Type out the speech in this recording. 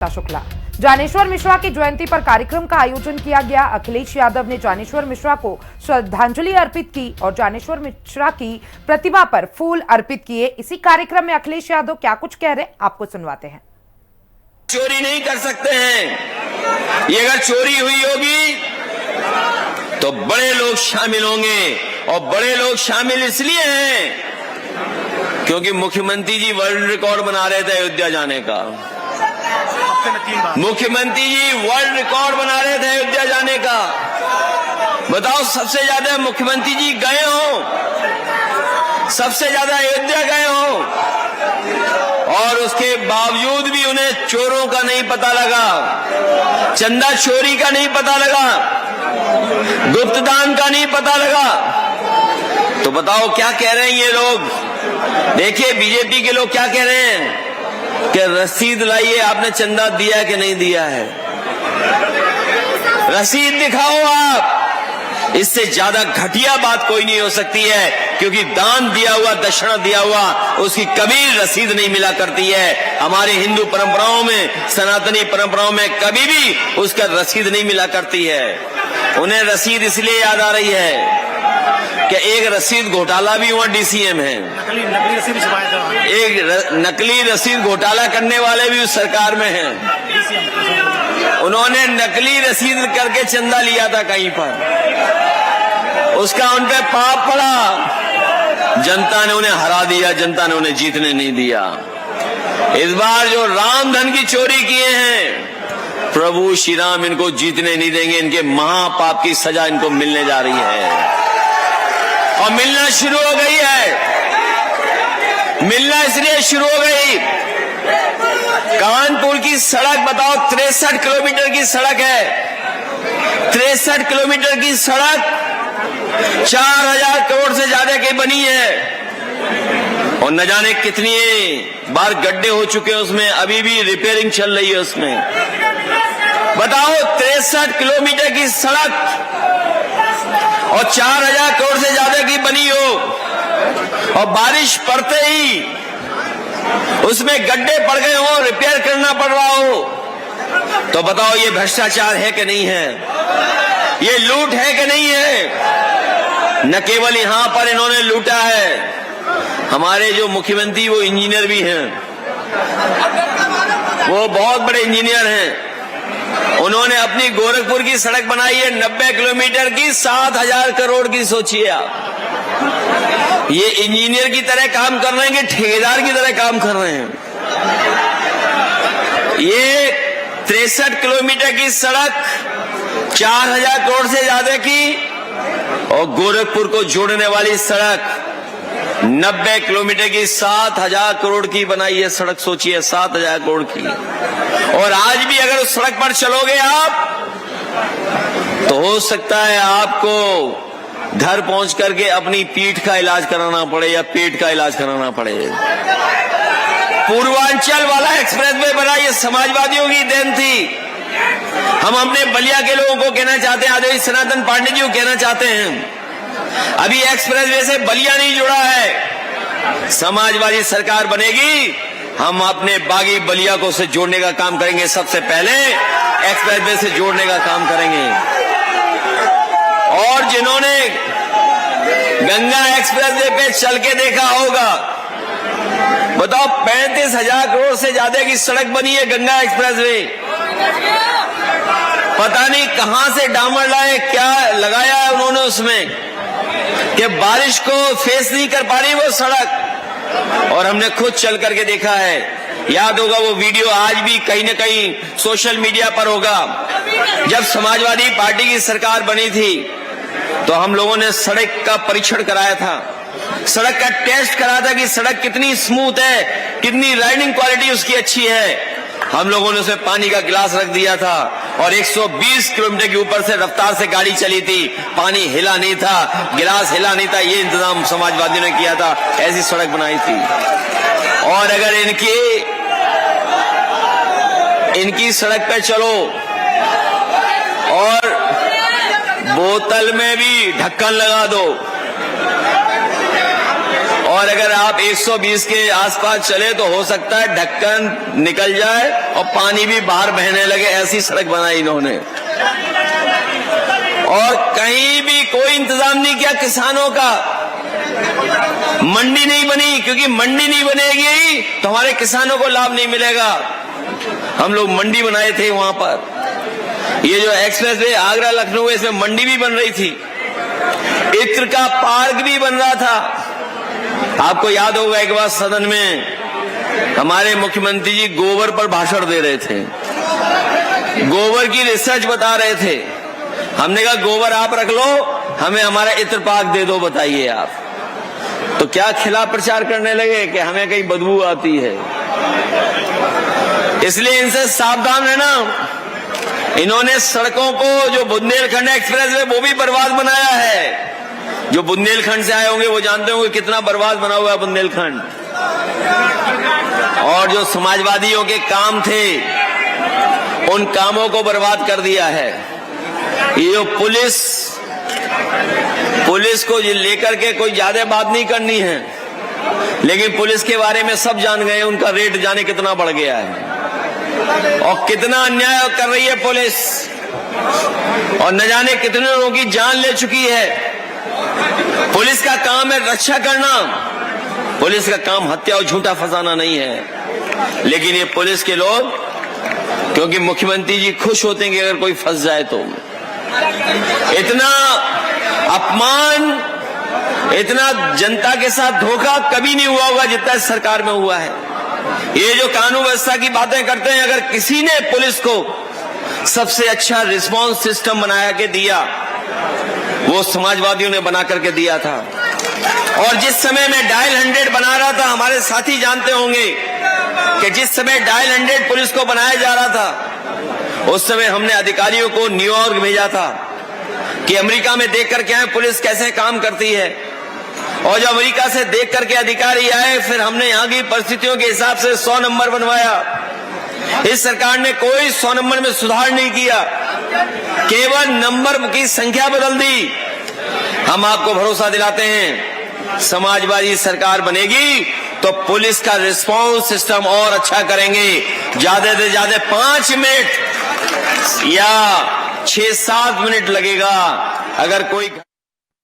शुक्ला। ज्ञानेश्वर मिश्रा की जयंती पर कार्यक्रम का आयोजन किया गया। अखिलेश यादव ने ज्ञानेश्वर मिश्रा को श्रद्धांजलि अर्पित की और ज्ञानेश्वर मिश्रा की प्रतिमा पर फूल अर्पित किए। इसी कार्यक्रम में अखिलेश यादव क्या कुछ कह रहे, आपको सुनवाते हैं। चोरी नहीं कर सकते हैं। ये अगर चोरी हुई होगी तो बड़े लोग शामिल होंगे, और बड़े लोग शामिल इसलिए हैं क्योंकि मुख्यमंत्री जी वर्ल्ड रिकॉर्ड बना रहे थे अयोध्या जाने का। मुख्यमंत्री जी वर्ल्ड रिकॉर्ड बना रहे थे अयोध्या जाने का। बताओ, सबसे ज्यादा मुख्यमंत्री जी गए हो, सबसे ज्यादा अयोध्या गए हो, और उसके बावजूद भी उन्हें चोरों का नहीं पता लगा, चंदा चोरी का नहीं पता लगा, गुप्तदान का नहीं पता लगा। तो बताओ क्या कह रहे हैं ये लोग। देखिए बीजेपी के लोग क्या कह रहे हैं कि रसीद लाइए, आपने चंदा दिया कि नहीं दिया है, रसीद दिखाओ आप। इससे ज्यादा घटिया बात कोई नहीं हो सकती है, क्योंकि दान दिया हुआ, दक्षिणा दिया हुआ, उसकी कभी रसीद नहीं मिला करती है। हमारे हिंदू परंपराओं में, सनातनी परंपराओं में कभी भी उसका रसीद नहीं मिला करती है। उन्हें रसीद इसलिए याद आ रही है कि एक रसीद घोटाला भी हुआ, डीसीएम है, नकली रसीद छपाया था। एक नकली रसीद घोटाला करने वाले भी उस सरकार में हैं। उन्होंने नकली रसीद करके चंदा लिया था कहीं पर, उसका उन पे पाप पड़ा, जनता ने उन्हें हरा दिया, जनता ने उन्हें जीतने नहीं दिया। इस बार जो राम धन की चोरी किए हैं, प्रभु श्री राम इनको जीतने नहीं देंगे। इनके महापाप की सजा इनको मिलने जा रही है, और मिलना शुरू हो गई है। मिलना इसलिए शुरू हो गई, कानपुर की सड़क बताओ, 63 किलोमीटर की सड़क है। 63 किलोमीटर की सड़क 4000 करोड़ से ज्यादा की बनी है, और न जाने कितनी बार गड्ढे हो चुके हैं उसमें, अभी भी रिपेयरिंग चल रही है उसमें। बताओ, 63 किलोमीटर की सड़क और 4000 करोड़ से ज्यादा की बनी हो, और बारिश पड़ते ही उसमें गड्ढे पड़ गए हो, रिपेयर करना पड़ रहा हो, तो बताओ ये भ्रष्टाचार है कि नहीं है, ये लूट है कि नहीं है। न केवल यहां पर इन्होंने लूटा है, हमारे जो मुख्यमंत्री वो इंजीनियर भी हैं, वो बहुत बड़े इंजीनियर हैं। उन्होंने अपनी गोरखपुर की सड़क बनाई है 90 किलोमीटर की, 7000 करोड़ की। सोचिए आप, ये इंजीनियर की तरह काम कर रहे हैं कि ठेकेदार की तरह काम कर रहे हैं। ये 63 किलोमीटर की सड़क 4000 करोड़ से ज्यादा की, और गोरखपुर को जोड़ने वाली सड़क 90 किलोमीटर की 7000 करोड़ की बनाई है सड़क। सोचिए 7000 करोड़ की। और आज भी अगर उस सड़क पर चलोगे आप, तो हो सकता है आपको घर पहुंच करके अपनी पीठ का इलाज कराना पड़े या पेट का इलाज कराना पड़े। पूर्वांचल वाला एक्सप्रेस वे बना, ये समाजवादियों की देन थी। हम अपने बलिया के लोगों को कहना चाहते हैं, आदरणीय सनातन पांडे जी को कहना चाहते हैं, अभी एक्सप्रेस वे से बलिया नहीं जुड़ा है। समाजवादी सरकार बनेगी, हम अपने बागी बलिया को से जोड़ने का काम करेंगे। सबसे पहले एक्सप्रेस वे से जोड़ने का काम करेंगे। और जिन्होंने गंगा एक्सप्रेस वे पे चल के देखा होगा, बताओ 35,000 करोड़ से ज्यादा की सड़क बनी है गंगा एक्सप्रेस वे। पता नहीं कहां से डामर लाए, क्या लगाया है उन्होंने उसमें, कि बारिश को फेस नहीं कर पा रही वो सड़क। और हमने खुद चल करके देखा है, याद होगा वो वीडियो, आज भी कहीं न कहीं सोशल मीडिया पर होगा। जब समाजवादी पार्टी की सरकार बनी थी, तो हम लोगों ने सड़क का परीक्षण कराया था, सड़क का टेस्ट कराया था कि सड़क कितनी स्मूथ है, कितनी राइडिंग क्वालिटी उसकी अच्छी है। हम लोगों ने उसमें पानी का गिलास रख दिया था, और 120 किलोमीटर के ऊपर से रफ्तार से गाड़ी चली थी, पानी हिला नहीं था, गिलास हिला नहीं था। ये इंतजाम समाजवादियों ने किया था, ऐसी सड़क बनाई थी। और अगर इनकी सड़क पे चलो और बोतल में भी ढक्कन लगा दो, और अगर आप 120 के आसपास चले तो हो सकता है ढक्कन निकल जाए और पानी भी बाहर बहने लगे, ऐसी सड़क बनाई इन्होंने। और कहीं भी कोई इंतजाम नहीं किया किसानों का। मंडी नहीं बनी, क्योंकि मंडी नहीं बनेगी तो हमारे किसानों को लाभ नहीं मिलेगा। हम लोग मंडी बनाए थे वहां पर। ये जो एक्सप्रेस वे आगरा लखनऊ, इसमें मंडी भी बन रही थी, इत्र का पार्क भी बन रहा था। आपको याद होगा एक बार सदन में हमारे मुख्यमंत्री जी गोबर पर भाषण दे रहे थे, गोबर की रिसर्च बता रहे थे। हमने कहा गोबर आप रख लो, हमें हमारा इत्र पार्क दे दो, बताइए आप। तो क्या खिलाफ प्रचार करने लगे कि हमें कहीं बदबू आती है। इसलिए इनसे सावधान रहना। इन्होंने सड़कों को, जो बुंदेलखंड एक्सप्रेस है वो भी बर्बाद बनाया है। जो बुंदेलखंड से आए होंगे वो जानते होंगे कितना बर्बाद बना हुआ है बुंदेलखंड। और जो समाजवादियों के काम थे उन कामों को बर्बाद कर दिया है। ये जो पुलिस को लेकर के कोई ज्यादा बात नहीं करनी है, लेकिन पुलिस के बारे में सब जान गए, उनका रेट जाने कितना बढ़ गया है और कितना अन्याय कर रही है पुलिस, और न जाने कितने लोगों की जान ले चुकी है। पुलिस का काम है रक्षा करना, पुलिस का काम हत्या और झूठा फंसाना नहीं है। लेकिन ये पुलिस के लोग, क्योंकि मुख्यमंत्री जी खुश होते हैं कि अगर कोई फंस जाए तो, इतना अपमान, इतना जनता के साथ धोखा कभी नहीं हुआ होगा जितना इस सरकार में हुआ है। ये जो कानून व्यवस्था की बातें करते हैं, अगर किसी ने पुलिस को सबसे अच्छा रिस्पांस सिस्टम बना के दिया, वो समाजवादियों ने बना करके दिया था। और जिस समय में डायल 100 बना रहा था, हमारे साथी जानते होंगे कि जिस समय डायल 100 पुलिस को बनाया जा रहा था, उस समय हमने अधिकारियों को न्यूयॉर्क भेजा था कि अमेरिका में देख करके आए पुलिस कैसे काम करती है। और जब अमेरिका से देख करके अधिकारी आए, फिर हमने यहाँ की परिस्थितियों के हिसाब से 100 नंबर बनवाया। इस सरकार ने कोई 100 नंबर में सुधार नहीं किया, केवल नंबर की संख्या बदल दी। हम आपको भरोसा दिलाते हैं, समाजवादी सरकार बनेगी तो पुलिस का रिस्पांस सिस्टम और अच्छा करेंगे। ज्यादा से ज्यादा 5 मिनट या 6-7 मिनट लगेगा अगर कोई